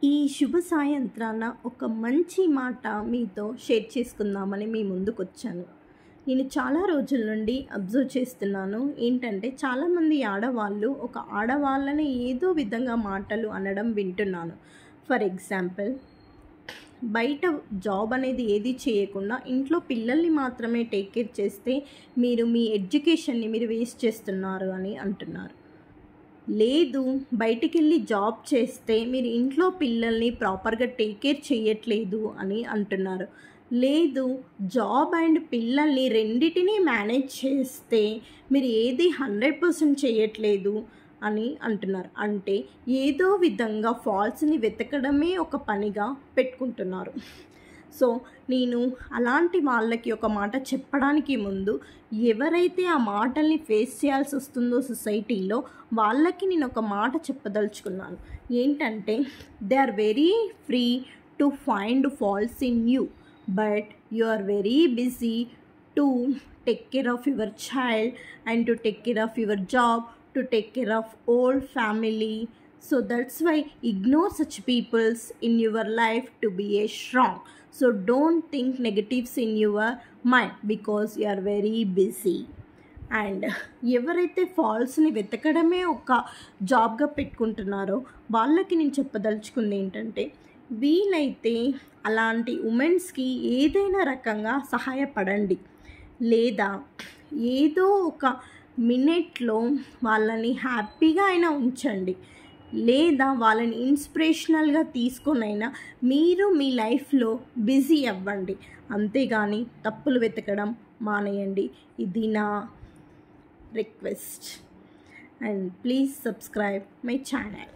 ఈ శుభ సాయంత్రాన ఒక మంచి మాట మీతో షేర్ చేసుకుందామని మీ ముందుకొచ్చాను. నేను చాలా రోజుల నుండి అబ్జర్వ్ చేస్తున్నాను. ఏంటంటే చాలామంది ఆడవాళ్ళు ఒక ఆడవాళ్ళని ఏదో విధంగా మాటలు అనడం వింటున్నాను. ఫర్ ఎగ్జాంపుల్, బయట జాబ్ అనేది ఏది చేయకుండా ఇంట్లో పిల్లల్ని మాత్రమే టేక్ కేర్ చేస్తే మీరు మీ ఎడ్యుకేషన్ని మీరు వేస్ట్ చేస్తున్నారు అని అంటున్నారు. లేదు, బయటికెళ్ళి జాబ్ చేస్తే మీరు ఇంట్లో పిల్లల్ని ప్రాపర్గా టేక్ కేర్ చేయట్లేదు అని అంటున్నారు. లేదు, జాబ్ అండ్ పిల్లల్ని రెండిటినీ మేనేజ్ చేస్తే మీరు ఏది 100% చేయట్లేదు అని అంటున్నారు. అంటే ఏదో విధంగా ఫాల్స్ని వెతకడమే ఒక పనిగా పెట్టుకుంటున్నారు. సో నేను అలాంటి వాళ్ళకి ఒక మాట చెప్పడానికి ముందు, ఎవరైతే ఆ మాటల్ని ఫేస్ చేయాల్సి వస్తుందో సొసైటీలో, వాళ్ళకి నేను ఒక మాట చెప్పదలుచుకున్నాను. ఏంటంటే, they are very free to find faults in you, but you are very busy to take care of your child and to take care of your job, to take care of old family. So that's why ignore such peoples in your life to be a strong. So don't think negatives in your mind because you are very busy. And ఎవరైతే ఫాల్స్ని వెతకడమే ఒక జాబ్గా పెట్టుకుంటున్నారో వాళ్ళకి నేను చెప్పదలుచుకుంది ఏంటంటే, వీలైతే అలాంటి ఉమెన్స్కి ఏదైనా రకంగా సహాయపడండి. లేదా ఏదో ఒక మినిట్లో వాళ్ళని హ్యాపీగా అయినా ఉంచండి. లేదా వాళ్ళని ఇన్స్పిరేషనల్గా తీసుకొనైనా మీరు మీ లైఫ్లో బిజీ అవ్వండి. అంతేగాని తప్పులు వెతకడం మానేయండి. ఇది నా request. And please subscribe my channel.